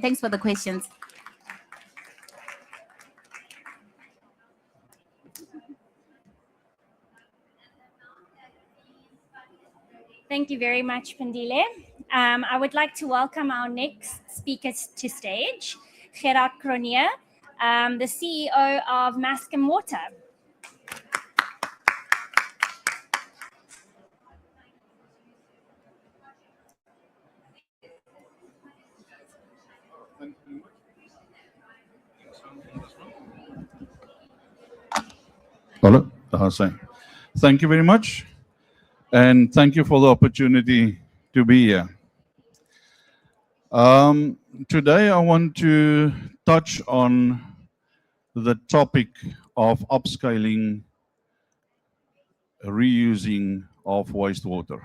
Thanks for the questions. Thank you very much, Pandile. I would like to welcome our next speaker to stage, Gerard Cronje, the CEO of Mascom Water. Hello. Thank you very much, and thank you for the opportunity to be here. Today I want to touch on the topic of upscaling, reusing of wastewater.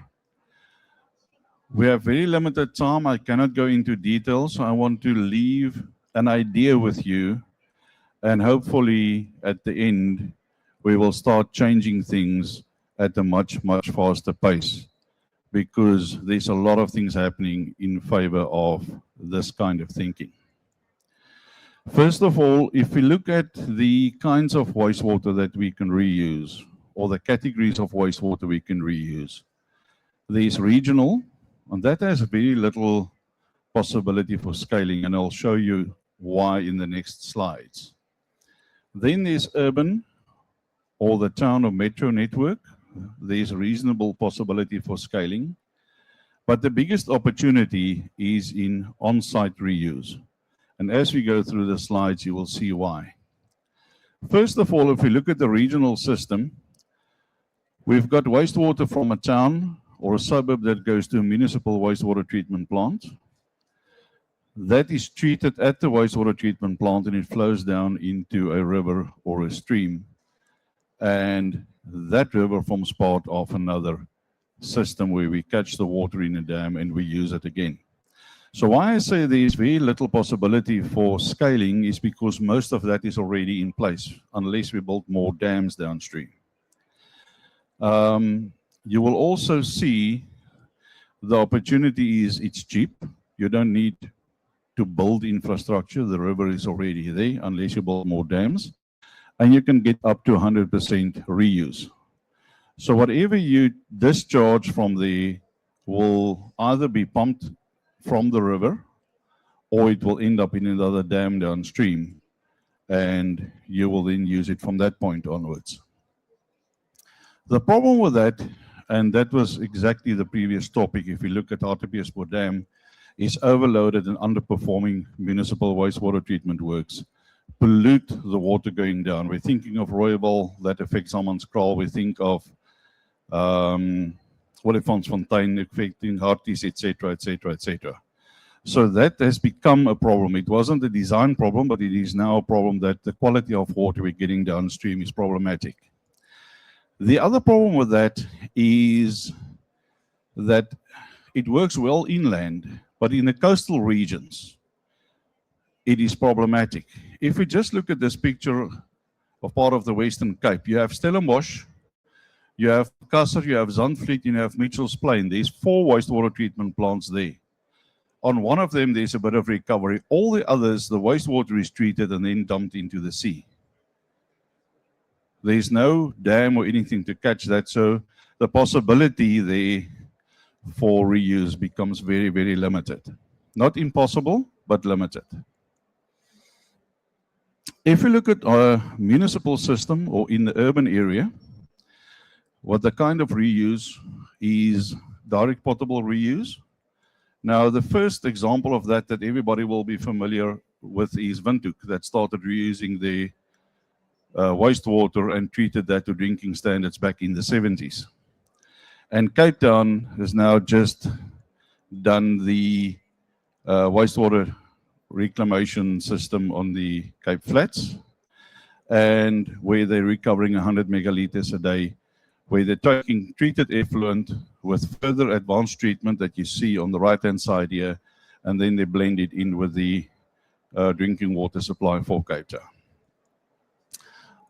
We have very limited time. I cannot go into details. So I want to leave an idea with you, and hopefully at the end we will start changing things at a much faster pace, because there's a lot of things happening in favor of this kind of thinking. First of all, if we look at the kinds of wastewater that we can reuse, or the categories of wastewater we can reuse, there's regional, and that has very little possibility for scaling, and I'll show you why in the next slides. Then there's urban, or the town or metro network. There's a reasonable possibility for scaling, but the biggest opportunity is in on-site reuse. And as we go through the slides, you will see why. First of all, if we look at the regional system, we've got wastewater from a town or a suburb that goes to a municipal wastewater treatment plant. That is treated at the wastewater treatment plant, and it flows down into a river or a stream. And that river forms part of another system where we catch the water in a dam and we use it again. So why I say there is very little possibility for scaling is because most of that is already in place, unless we build more dams downstream. You will also see the opportunity is it's cheap. You don't need to build infrastructure. The river is already there, unless you build more dams. And you can get up to 100% reuse. So whatever you discharge from there will either be pumped from the river, or it will end up in another dam downstream, and you will then use it from that point onwards. The problem with that, and that was exactly the previous topic, if we look at Hartbeespoort Dam, is overloaded and underperforming municipal wastewater treatment works pollute the water going down. We're thinking of Rooiwal, that affects Hammanskraal. We think of Olifantsfontein affecting Harties, etc., etc., etc. So that has become a problem. It wasn't a design problem, but it is now a problem that the quality of water we're getting downstream is problematic. The other problem with that is that it works well inland, but in the coastal regions, it is problematic. If we just look at this picture of part of the Western Cape, you have Stellenbosch, you have Kasser, you have Zandvliet, you have Mitchells Plain. There's 4 wastewater treatment plants there. On one of them, there's a bit of recovery. All the others, the wastewater is treated and then dumped into the sea. There's no dam or anything to catch that, so the possibility there for reuse becomes very, very limited. Not impossible, but limited. If we look at our municipal system or in the urban area, what the kind of reuse is direct potable reuse. Now, the first example of that everybody will be familiar with is Windhoek, that started reusing the wastewater and treated that to drinking standards back in the 70s. And Cape Town has now just done the wastewater reclamation system on the Cape Flats, and where they're recovering 100 megaliters a day, where they're taking treated effluent with further advanced treatment that you see on the right-hand side here, and then they blend it in with the drinking water supply for Cape Town.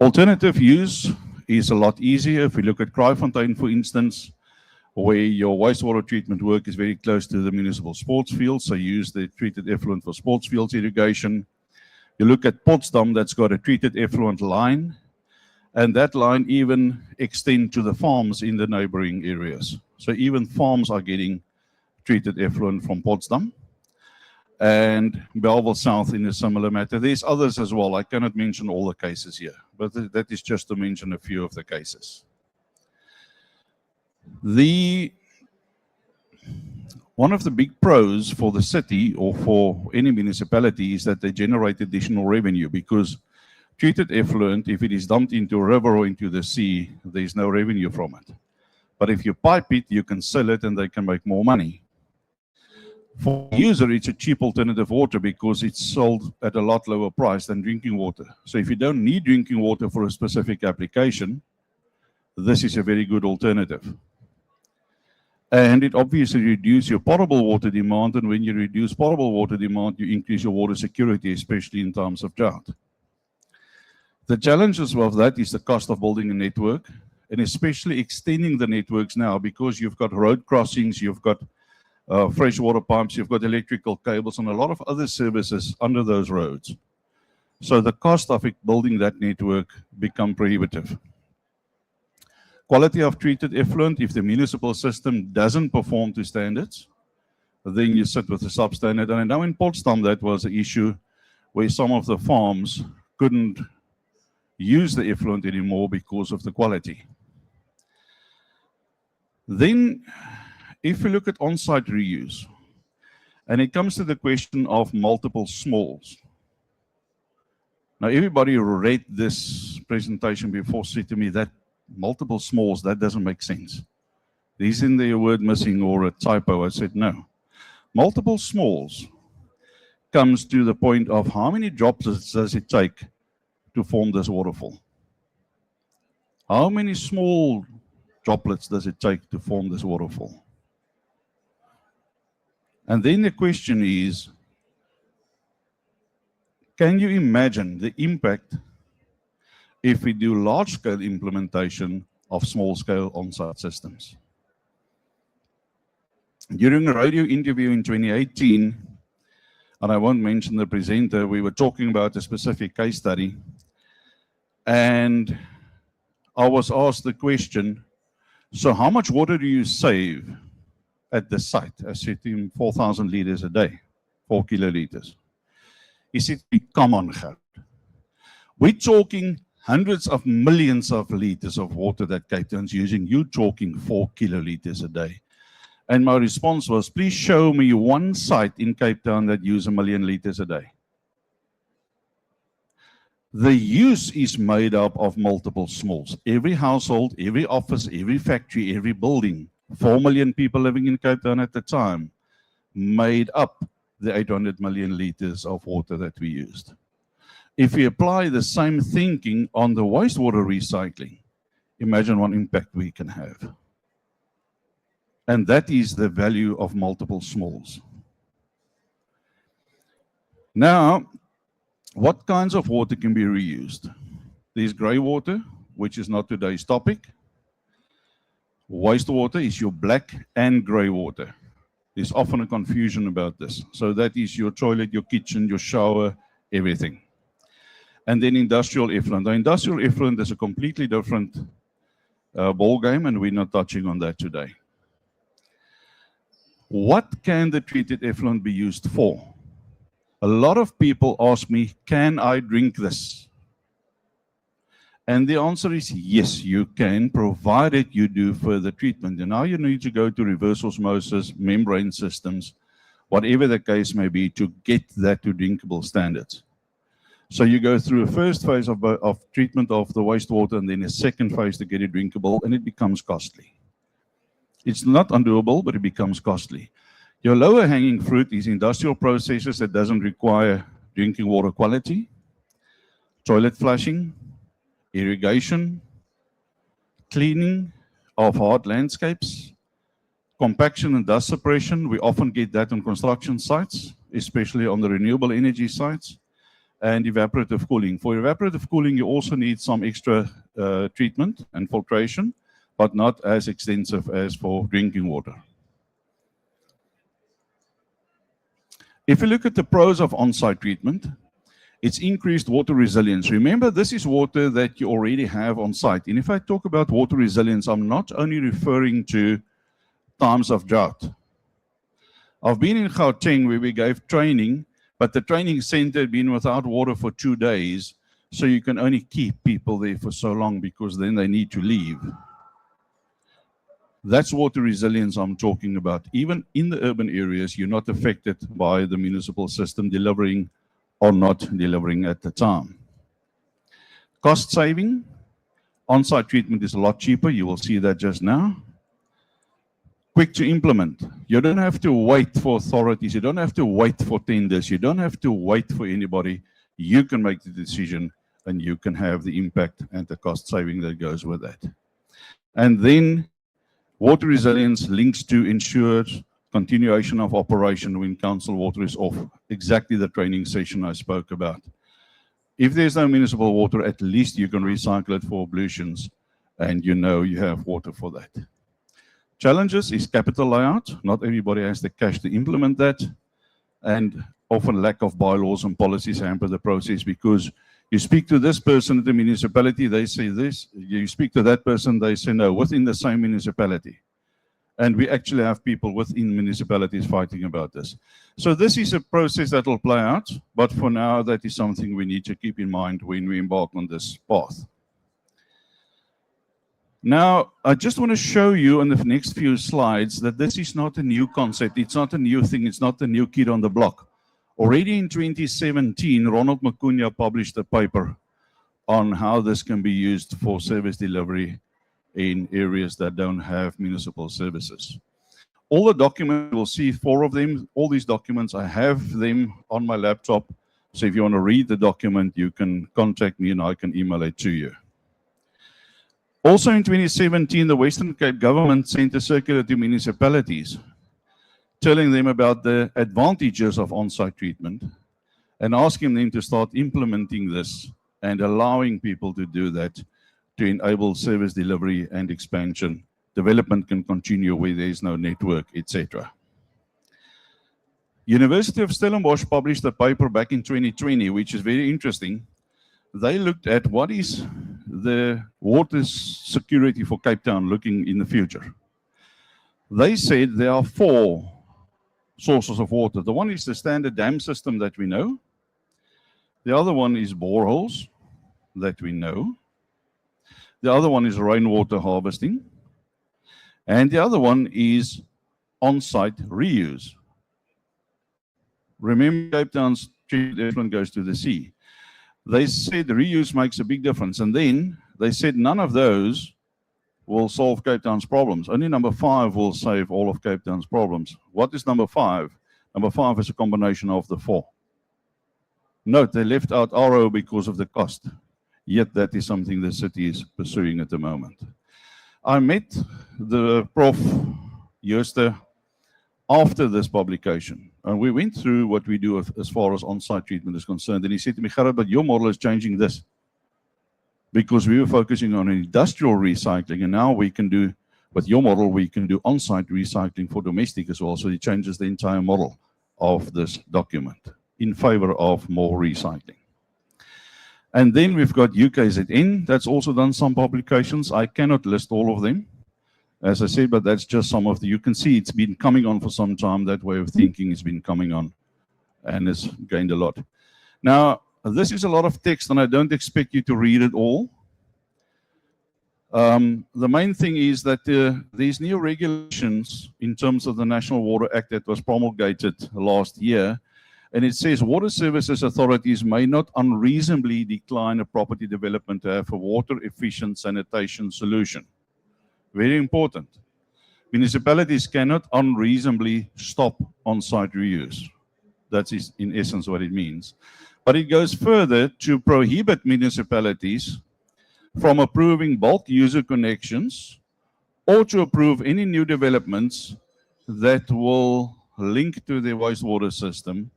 Alternative use is a lot easier. If we look at Kraaifontein, for instance, where your wastewater treatment work is very close to the municipal sports fields, so you use the treated effluent for sports fields irrigation. You look at Potsdam, that's got a treated effluent line, and that line even extends to the farms in the neighboring areas. So even farms are getting treated effluent from Potsdam. And Belleville South in a similar matter. There's others as well. I cannot mention all the cases here, but that is just to mention a few of the cases. One of the big pros for the city or for any municipality is that they generate additional revenue, because treated effluent, if it is dumped into a river or into the sea, there's no revenue from it. But if you pipe it, you can sell it and they can make more money. For the user, it's a cheap alternative water because it's sold at a lot lower price than drinking water. So if you don't need drinking water for a specific application, this is a very good alternative. And it obviously reduces your potable water demand, and when you reduce potable water demand, you increase your water security, especially in times of drought. The challenges of that is the cost of building a network, and especially extending the networks now, because you've got road crossings, you've got freshwater pumps, you've got electrical cables, and a lot of other services under those roads. So the cost of building that network become prohibitive. Quality of treated effluent, if the municipal system doesn't perform to standards, then you sit with the substandard. And I know in Potsdam that was an issue where some of the farms couldn't use the effluent anymore because of the quality. Then, if you look at on-site reuse, and it comes to the question of multiple smalls. Now, everybody who read this presentation before said to me that multiple smalls, that doesn't make sense. Isn't there a word missing or a typo? I said, no. Multiple smalls comes to the point of how many droplets does it take to form this waterfall? How many small droplets does it take to form this waterfall? And then the question is, can you imagine the impact if we do large-scale implementation of small-scale on-site systems? During a radio interview in 2018, and I won't mention the presenter, we were talking about a specific case study, and I was asked the question, so how much water do you save at the site? I said to him, 4,000 liters a day, 4 kiloliters. He said, come on, Gert. We're talking hundreds of millions of liters of water that Cape Town's using. You're talking 4 kiloliters a day. And my response was, please show me one site in Cape Town that uses 1 million liters a day. The use is made up of multiple smalls. Every household, every office, every factory, every building, 4 million people living in Cape Town at the time, made up the 800 million liters of water that we used. If we apply the same thinking on the wastewater recycling, imagine what impact we can have. And that is the value of multiple smalls. Now, what kinds of water can be reused? There's grey water, which is not today's topic. Wastewater is your black and grey water. There's often a confusion about this. So that is your toilet, your kitchen, your shower, everything. And then industrial effluent. The industrial effluent is a completely different ball game, and we're not touching on that today. What can the treated effluent be used for? A lot of people ask me, can I drink this? And the answer is yes, you can, provided you do further treatment. And now you need to go to reverse osmosis, membrane systems, whatever the case may be, to get that to drinkable standards. So you go through a first phase of treatment of the wastewater, and then a second phase to get it drinkable, and it becomes costly. It's not undoable, but it becomes costly. Your lower hanging fruit is industrial processes that doesn't require drinking water quality, toilet flushing, irrigation, cleaning of hard landscapes, compaction and dust suppression. We often get that on construction sites, especially on the renewable energy sites, and evaporative cooling. For evaporative cooling, you also need some extra treatment and filtration, but not as extensive as for drinking water. If you look at the pros of on-site treatment, it's increased water resilience. Remember, this is water that you already have on site. And if I talk about water resilience, I'm not only referring to times of drought. I've been in Gauteng where we gave training, but the training center had been without water for 2 days, so you can only keep people there for so long because then they need to leave. That's water resilience I'm talking about. Even in the urban areas, you're not affected by the municipal system delivering or not delivering at the time. Cost saving, on-site treatment is a lot cheaper. You will see that just now. Quick to implement. You don't have to wait for authorities. You don't have to wait for tenders. You don't have to wait for anybody. You can make the decision and you can have the impact and the cost saving that goes with that. And then water resilience links to ensure continuation of operation when council water is off. Exactly the training session I spoke about. If there's no municipal water, at least you can recycle it for ablutions and you know you have water for that. Challenges is capital layout. Not everybody has the cash to implement that. And often lack of bylaws and policies hamper the process because you speak to this person at the municipality, they say this. You speak to that person, they say no, within the same municipality. And we actually have people within municipalities fighting about this. So this is a process that will play out, but for now, that is something we need to keep in mind when we embark on this path. Now, I just want to show you in the next few slides that this is not a new concept. It's not a new thing. It's not a new kid on the block. Already in 2017, Ronald Macunia published a paper on how this can be used for service delivery in areas that don't have municipal services. All the documents, you'll see 4 of them. All these documents, I have them on my laptop. So if you want to read the document, you can contact me and I can email it to you. Also in 2017, the Western Cape government sent a circular to municipalities telling them about the advantages of on-site treatment and asking them to start implementing this and allowing people to do that to enable service delivery and expansion. Development can continue where there is no network, etc. University of Stellenbosch published a paper back in 2020, which is very interesting. They looked at what is the water security for Cape Town looking in the future. They said there are 4 sources of water. The one is the standard dam system that we know. The other one is boreholes that we know. The other one is rainwater harvesting. And the other one is on-site reuse. Remember, Cape Town's effluent goes to the sea. They said reuse makes a big difference. And then they said none of those will solve Cape Town's problems. Only number 5 will save all of Cape Town's problems. What is number 5? Number 5 is a combination of the 4. Note, they left out RO because of the cost. Yet that is something the city is pursuing at the moment. I met the Prof. Jooste after this publication. And we went through what we do as far as on-site treatment is concerned. And he said to me, Gerard, but your model is changing this. Because we were focusing on industrial recycling, and now we can do, with your model, we can do on-site recycling for domestic as well. So it changes the entire model of this document in favor of more recycling. And then we've got UKZN, that's also done some publications. I cannot list all of them, as I said, but that's just some of the, you can see it's been coming on for some time. That way of thinking has been coming on and has gained a lot. Now, this is a lot of text and I don't expect you to read it all. The main thing is that these new regulations in terms of the National Water Act that was promulgated last year, and it says water services authorities may not unreasonably decline a property development to have a water efficient sanitation solution. Very important. Municipalities cannot unreasonably stop on-site reuse. That is in essence what it means. But it goes further to prohibit municipalities from approving bulk user connections or to approve any new developments that will link to their wastewater system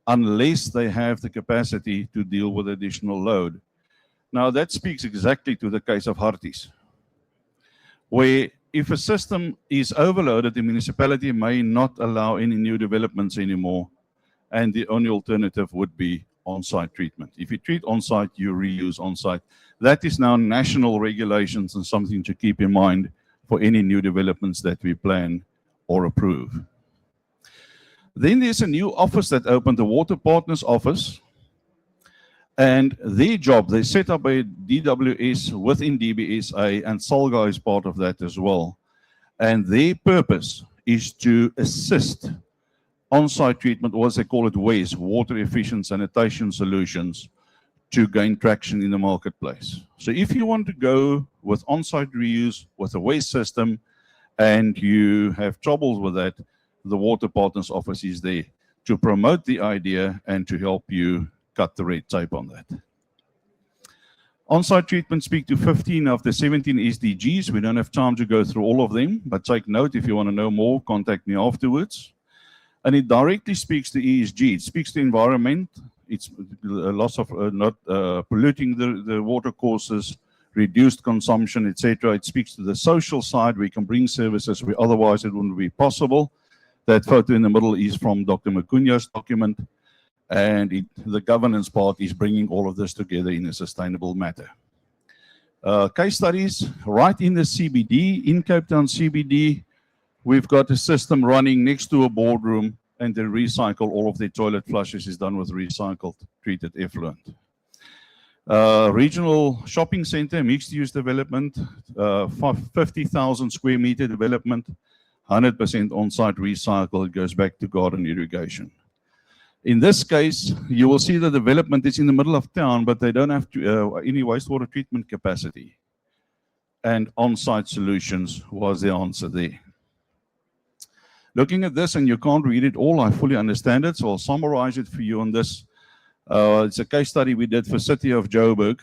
unless they have the capacity to deal with additional load. Now that speaks exactly to the case of Harties. where if a system is overloaded, the municipality may not allow any new developments anymore, and the only alternative would be on-site treatment. If you treat on-site, you reuse on-site. That is now national regulations and something to keep in mind for any new developments that we plan or approve. Then there's a new office that opened, the Water Partners Office. And their job, they set up a DWS within DBSA, and Salga is part of that as well. And their purpose is to assist on-site treatment, or as they call it, WES, water efficient sanitation solutions, to gain traction in the marketplace. So if you want to go with on-site reuse with a WES system and you have troubles with that, the Water Partners Office is there to promote the idea and to help you cut the red tape on that. On-site treatment speak to 15 of the 17 SDGs. We don't have time to go through all of them, but take note. If you want to know more, contact me afterwards. And it directly speaks to ESG. It speaks to environment. It's loss of not polluting the water courses, reduced consumption, etc. It speaks to the social side. We can bring services where otherwise it wouldn't be possible. That photo in the middle is from Dr. Macunha's document. And the governance part is bringing all of this together in a sustainable matter. Case studies, right in the CBD, in Cape Town CBD, we've got a system running next to a boardroom, and they recycle all of their toilet flushes is done with recycled treated effluent. Regional shopping center, mixed use development, 50,000 square meter development, 100% on-site recycle, it goes back to garden irrigation. In this case, you will see the development is in the middle of town, but they don't have any wastewater treatment capacity. And on-site solutions was the answer there. Looking at this, and you can't read it all, I fully understand it, so I'll summarize it for you on this. It's a case study we did for City of Joburg.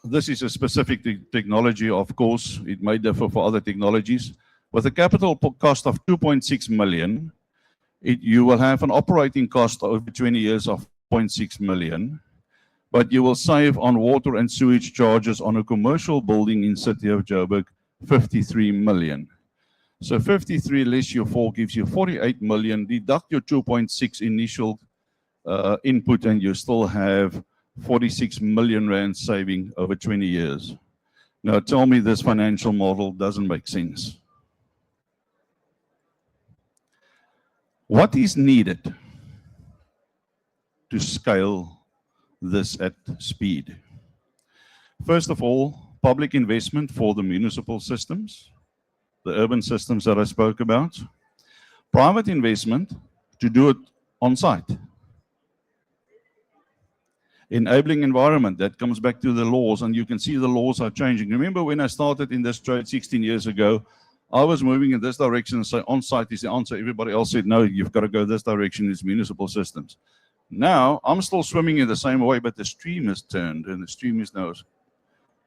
This is a specific technology, of course. It may differ for other technologies. With a capital cost of 2.6 million, you will have an operating cost over 20 years of 0.6 million, but you will save on water and sewage charges on a commercial building in City of Joburg, 53 million. So 53 less your 4 gives you 48 million. Deduct your 2.6 initial input and you still have 46 million rand saving over 20 years. Now tell me this financial model doesn't make sense. What is needed to scale this at speed? First of all, public investment for the municipal systems, the urban systems that I spoke about. Private investment to do it on site. Enabling environment, that comes back to the laws, and you can see the laws are changing. Remember when I started in this trade 16 years ago, I was moving in this direction and say on-site is the answer. Everybody else said, no, you've got to go this direction, it's municipal systems. Now, I'm still swimming in the same way, but the stream has turned, and the stream is now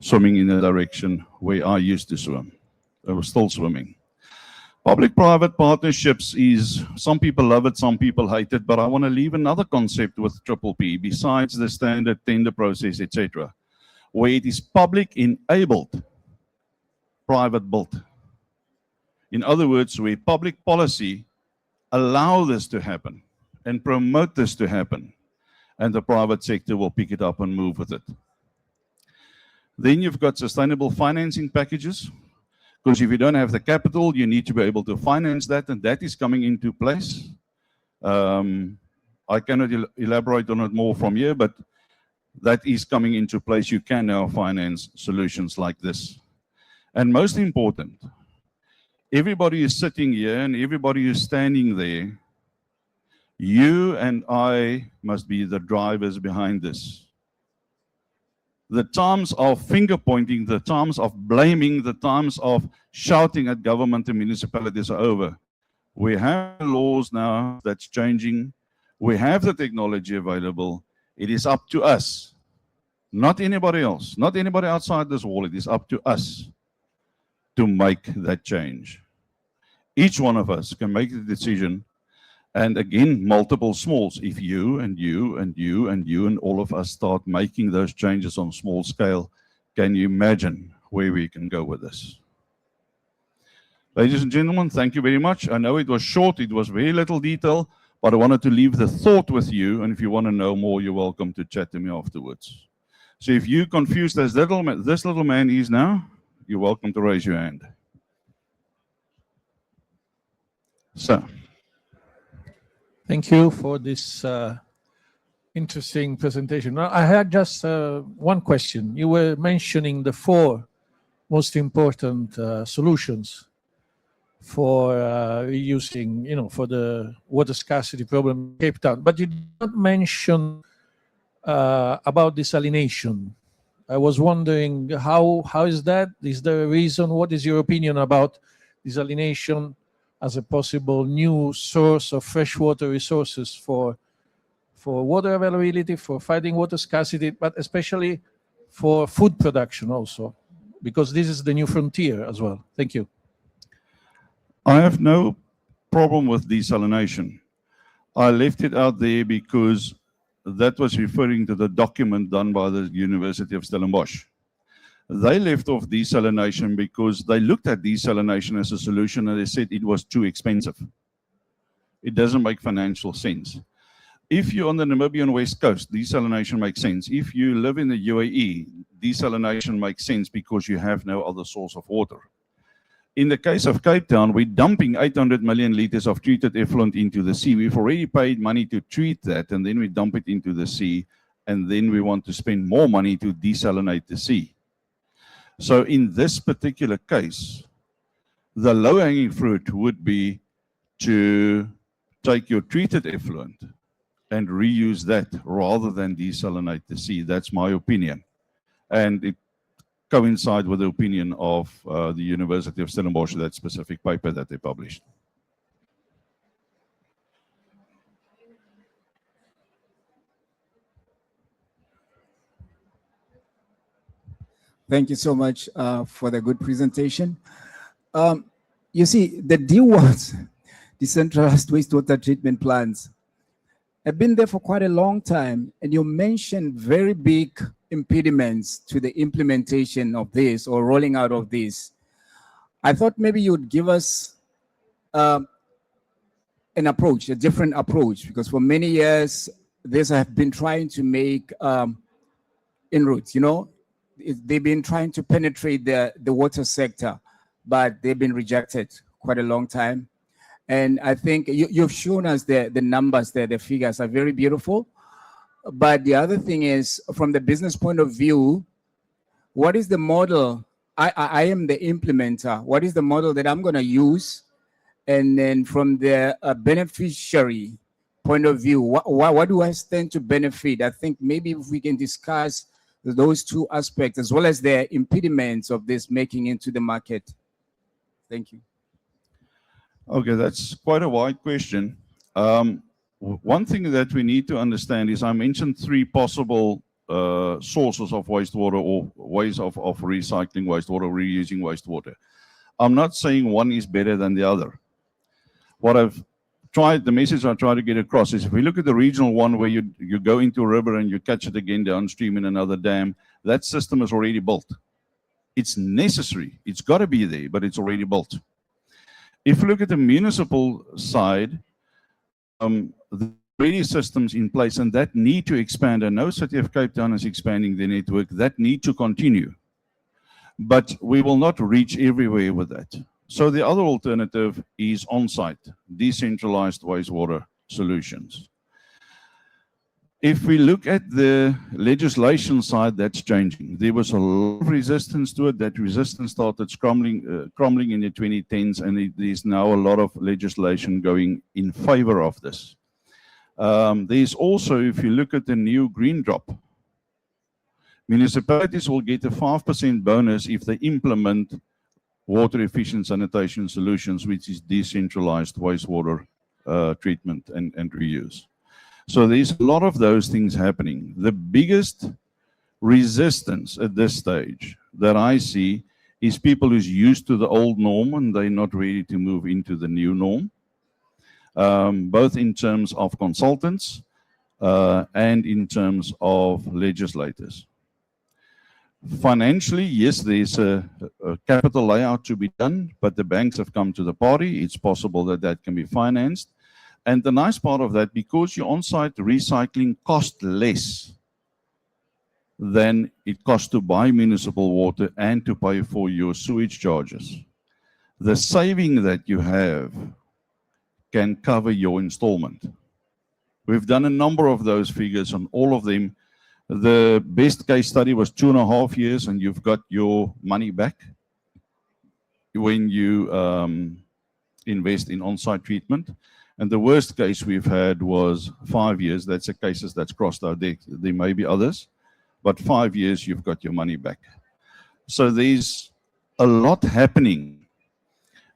swimming in the direction where I used to swim. I was still swimming. Public-private partnerships is, some people love it, some people hate it, but I want to leave another concept with Triple P, besides the standard tender process, etc., where it is public-enabled, private-built. In other words, where public policy allow this to happen and promote this to happen, and the private sector will pick it up and move with it. Then you've got sustainable financing packages, because if you don't have the capital, you need to be able to finance that, and that is coming into place. I cannot elaborate on it more from here, but that is coming into place. You can now finance solutions like this. And most important, everybody is sitting here and everybody is standing there. You and I must be the drivers behind this. The times of finger pointing, the times of blaming, the times of shouting at government and municipalities are over. We have laws now that's changing. We have the technology available. It is up to us, not anybody else, not anybody outside this wall. It is up to us to make that change. Each one of us can make the decision, and again, multiple smalls. If you and you and you and you and all of us start making those changes on small scale, can you imagine where we can go with this. Ladies and gentlemen, thank you very much. I know it was short, it was very little detail, but I wanted to leave the thought with you, and if you want to know more, you're welcome to chat to me afterwards. So if you're confused as this little man is now, you're welcome to raise your hand. So. Thank you for this interesting presentation. Now, I had just one question. You were mentioning the 4 most important solutions for reusing, for the water scarcity problem in Cape Town, but you did not mention about desalination. I was wondering how is that? Is there a reason? What is your opinion about desalination as a possible new source of freshwater resources for water availability, for fighting water scarcity, but especially for food production also, because this is the new frontier as well. Thank you. I have no problem with desalination. I left it out there because that was referring to the document done by the University of Stellenbosch. They left off desalination because they looked at desalination as a solution and they said it was too expensive. It doesn't make financial sense. If you're on the Namibian West Coast, desalination makes sense. If you live in the UAE, desalination makes sense because you have no other source of water. In the case of Cape Town, we're dumping 800 million liters of treated effluent into the sea. We've already paid money to treat that, and then we dump it into the sea, and then we want to spend more money to desalinate the sea. So in this particular case, the low-hanging fruit would be to take your treated effluent and reuse that rather than desalinate the sea. That's my opinion. And it coincides with the opinion of the University of Stellenbosch, that specific paper that they published. Thank you so much for the good presentation. You see, the DWATs, decentralized wastewater treatment plants, have been there for quite a long time, and you mentioned very big impediments to the implementation of this or rolling out of this. I thought maybe you'd give us an approach, a different approach, because for many years, this have been trying to make inroads, they've been trying to penetrate the water sector, but they've been rejected quite a long time. And I think you've shown us the numbers there, the figures are very beautiful. But the other thing is, from the business point of view, what is the model? I am the implementer. What is the model that I'm going to use? And then from the beneficiary point of view, what do I stand to benefit? I think maybe if we can discuss those two aspects, as well as the impediments of this making into the market. Thank you. Okay, that's quite a wide question. One thing that we need to understand is I mentioned 3 possible sources of wastewater or ways of recycling wastewater, reusing wastewater. I'm not saying one is better than the other. The message I try to get across is if we look at the regional one where you go into a river and you catch it again downstream in another dam, that system is already built. It's necessary. It's got to be there, but it's already built. If you look at the municipal side, the already systems in place and that need to expand. And no City of Cape Town is expanding their network. That need to continue. But we will not reach everywhere with that. So the other alternative is on-site, decentralized wastewater solutions. If we look at the legislation side, that's changing. There was a lot of resistance to it. That resistance started crumbling in the 2010s, and there's now a lot of legislation going in favor of this. There's also, if you look at the new Green Drop, municipalities will get a 5% bonus if they implement water efficient sanitation solutions, which is decentralized wastewater treatment and reuse. So there's a lot of those things happening. The biggest resistance at this stage that I see is people who's used to the old norm and they're not ready to move into the new norm, both in terms of consultants and in terms of legislators. Financially, yes, there's a capital layout to be done, but the banks have come to the party. It's possible that that can be financed. And the nice part of that, because your on-site recycling costs less than it costs to buy municipal water and to pay for your sewage charges, the saving that you have can cover your installment. We've done a number of those figures, and all of them, the best case study was 2.5 years, and you've got your money back when you invest in on-site treatment. And the worst case we've had was 5 years. That's a cases that's crossed our deck. There may be others, but 5 years, you've got your money back. So there's a lot happening.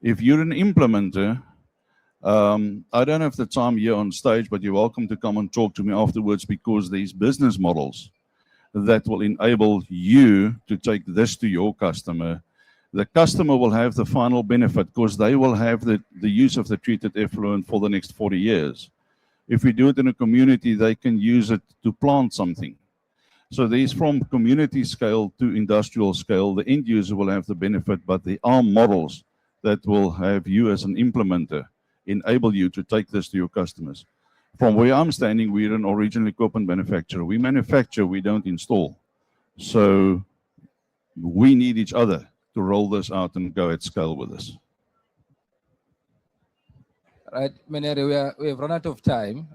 If you're an implementer, I don't have the time here on stage, but you're welcome to come and talk to me afterwards, because there's business models that will enable you to take this to your customer. The customer will have the final benefit because they will have the use of the treated effluent for the next 40 years. If we do it in a community, they can use it to plant something. So there's from community scale to industrial scale, the end user will have the benefit, but there are models that will have you as an implementer enable you to take this to your customers. From where I'm standing, we're an original equipment manufacturer. We manufacture, we don't install. So we need each other to roll this out and go at scale with us. Right, Meneer, we have run out of time,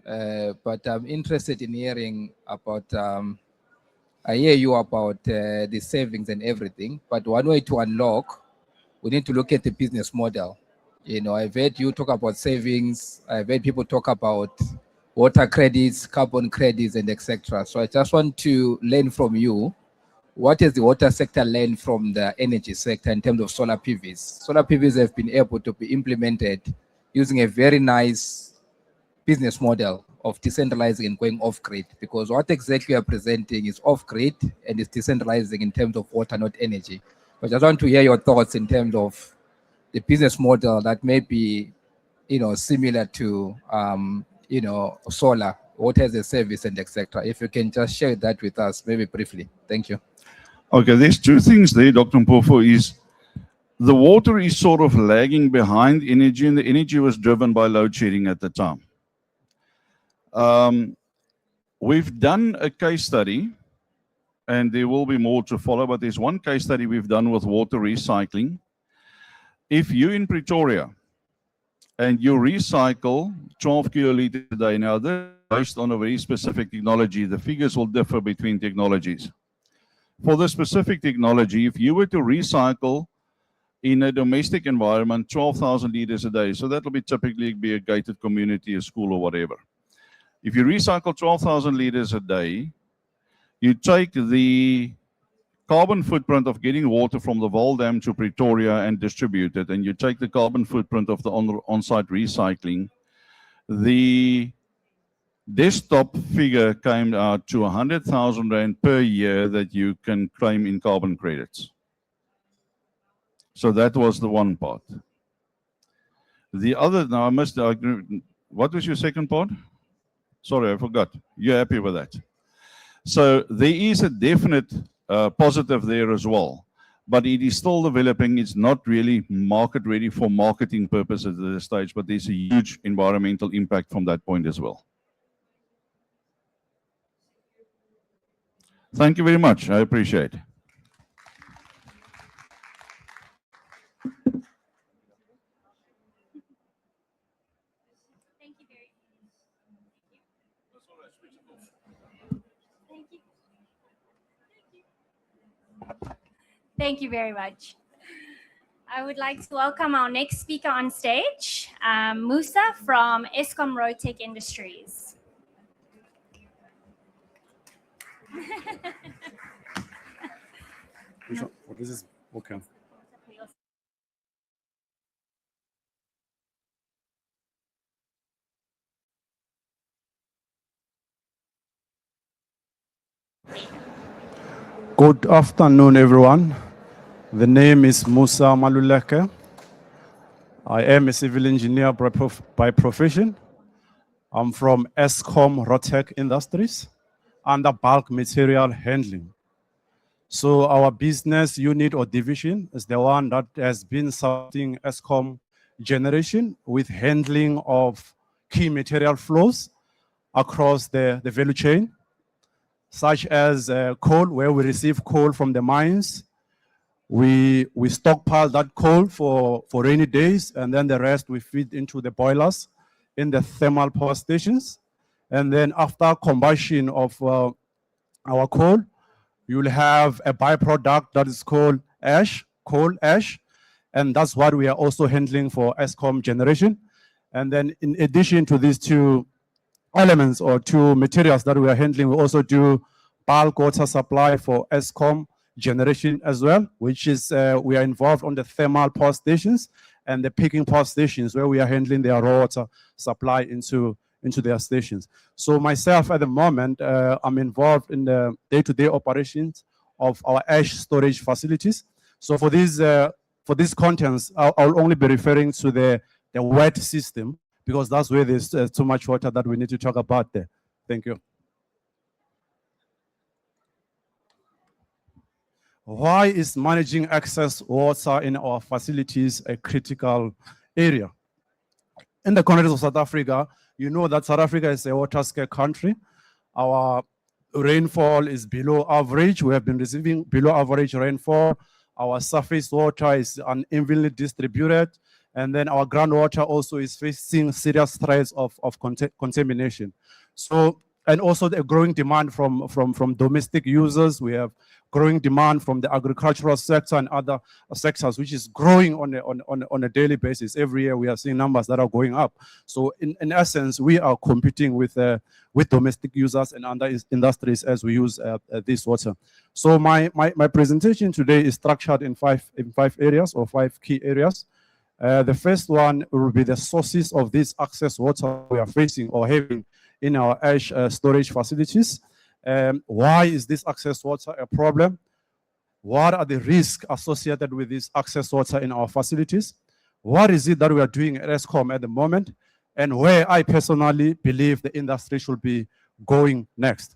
but I'm interested in hearing about, I hear you about the savings and everything, but one way to unlock, we need to look at the business model. You know, I've heard you talk about savings, I've heard people talk about water credits, carbon credits, and etc. So I just want to learn from you, what has the water sector learned from the energy sector in terms of solar PVs? Solar PVs have been able to be implemented using a very nice business model of decentralizing and going off-grid, because what exactly you are presenting is off-grid and is decentralizing in terms of water, not energy. But I just want to hear your thoughts in terms of the business model that may be, you know, similar to, you know, solar, water as a service, and etc. If you can just share that with us, maybe briefly. Thank you. Okay, there's two things there, Dr. Mpofu, is the water is sort of lagging behind energy, and the energy was driven by load shedding at the time. We've done a case study, and there will be more to follow, but there's one case study we've done with water recycling. If you're in Pretoria and you recycle 12 kiloliters a day, now this is based on a very specific technology. The figures will differ between technologies. For the specific technology, if you were to recycle in a domestic environment 12,000 liters a day, so that will be typically be a gated community, a school, or whatever. If you recycle 12,000 liters a day, you take the carbon footprint of getting water from the Vaal Dam to Pretoria and distribute it, and you take the carbon footprint of the on-site recycling, the desktop figure came out to 100,000 Rand per year that you can claim in carbon credits. So that was the one part. The other, now I must, what was your second part? Sorry, I forgot. You're happy with that? So there is a definite positive there as well, but it is still developing. It's not really market ready for marketing purposes at this stage, but there's a huge environmental impact from that point as well. Thank you very much. I appreciate it. Thank you very Thank you. Thank you very much. I would like to welcome our next speaker on stage, Musa from Eskom Rotec Industries. What is this? Okay. Good afternoon, everyone. The name is Musa Maluleke. I am a civil engineer by profession. I'm from Eskom Rotec Industries under bulk material handling. So our business unit or division is the one that has been supporting Eskom Generation with handling of key material flows across the value chain, such as coal, where we receive coal from the mines. We stockpile that coal for rainy days, and then the rest we feed into the boilers in the thermal power stations. And then after combustion of our coal, you will have a byproduct that is called ash, coal ash, and that's what we are also handling for Eskom Generation. And then in addition to these two elements or two materials that we are handling, we also do bulk water supply for Eskom Generation as well, which is we are involved on the thermal power stations and the peaking power stations where we are handling their raw water supply into their stations. So myself at the moment, I'm involved in the day-to-day operations of our ash storage facilities. So for these contents, I'll only be referring to the wet system, because that's where there's too much water that we need to talk about there. Thank you. Why is managing excess water in our facilities a critical area? In the context of South Africa, you know that South Africa is a water-scarce country. Our rainfall is below average. We have been receiving below average rainfall. Our surface water is unevenly distributed. And then our groundwater also is facing serious threats of contamination. So, and also the growing demand from domestic users. We have growing demand from the agricultural sector and other sectors, which is growing on a daily basis. Every year we are seeing numbers that are going up. So in essence, we are competing with domestic users and other industries as we use this water. So my presentation today is structured in five areas or 5 key areas. The first one will be the sources of this excess water we are facing or having in our ash storage facilities. Why is this excess water a problem? What are the risks associated with this excess water in our facilities? What is it that we are doing at Eskom at the moment? And where I personally believe the industry should be going next.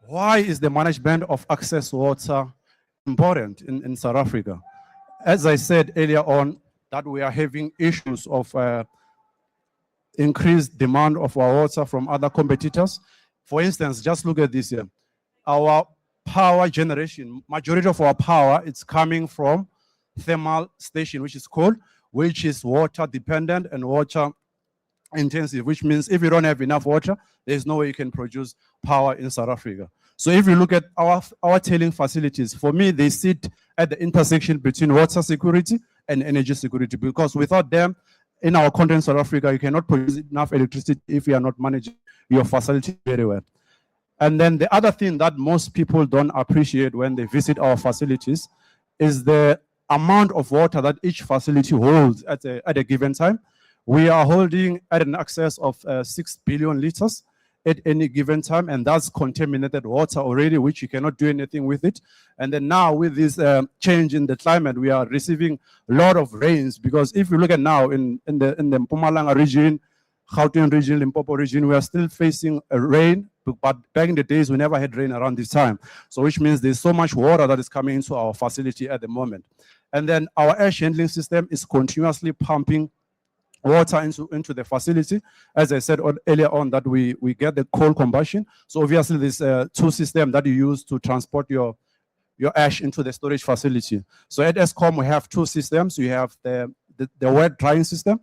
Why is the management of excess water important in South Africa? As I said earlier on, that we are having issues of increased demand of our water from other competitors. For instance, just look at this here. Our power generation, majority of our power, it's coming from thermal station, which is coal, which is water dependent and water intensive, which means if you don't have enough water, there's no way you can produce power in South Africa. So if you look at our tailing facilities, for me, they sit at the intersection between water security and energy security, because without them, in our continent, South Africa, you cannot produce enough electricity if you are not managing your facility very well. And then the other thing that most people don't appreciate when they visit our facilities is the amount of water that each facility holds at a given time. We are holding at an excess of 6 billion liters at any given time, and that's contaminated water already, which you cannot do anything with it. And then now with this change in the climate, we are receiving a lot of rains, because if you look at now in the Mpumalanga region, Gauteng region, Limpopo region, we are still facing a rain, but back in the days, we never had rain around this time. So which means there's so much water that is coming into our facility at the moment. And then our ash handling system is continuously pumping water into the facility. As I said earlier on, that we get the coal combustion. So obviously there's 2 systems that you use to transport your ash into the storage facility. So at Eskom, we have 2 systems. You have the wet drying system.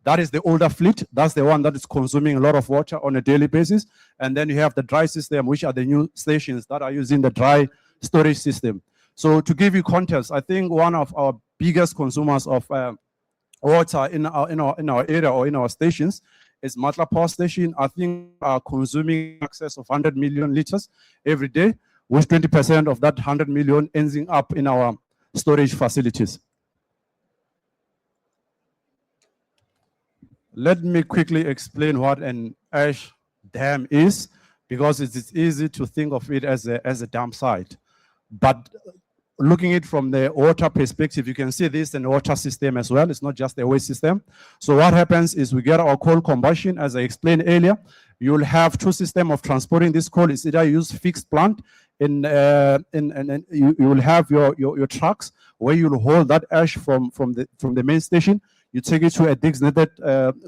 That is the older fleet. That's the one that is consuming a lot of water on a daily basis. And then you have the dry system, which are the new stations that are using the dry storage system. So to give you context, I think one of our biggest consumers of water in our area or in our stations is Matla Power Station. I think are consuming in excess of 100 million liters every day, with 20% of that 100 million ending up in our storage facilities. Let me quickly explain what an ash dam is, because it's easy to think of it as a dam site. But looking at it from the water perspective, you can see this in the water system as well. It's not just a waste system. So what happens is we get our coal combustion, as I explained earlier. you will have two systems of transporting this coal. It's either use fixed plant and you will have your trucks where you'll hold that ash from the main station. You take it to a designated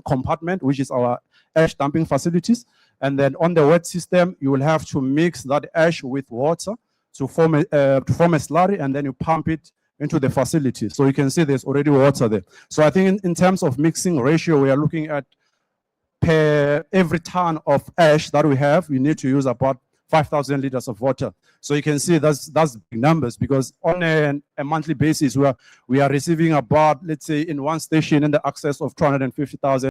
compartment, which is our ash dumping facilities. And then on the wet system, you will have to mix that ash with water to form a slurry, and then you pump it into the facility. So you can see there's already water there. So I think in terms of mixing ratio, we are looking at per every ton of ash that we have, you need to use about 5,000 liters of water. So you can see that's big numbers, because on a monthly basis, we are receiving about, let's say, in one station in the excess of 250,000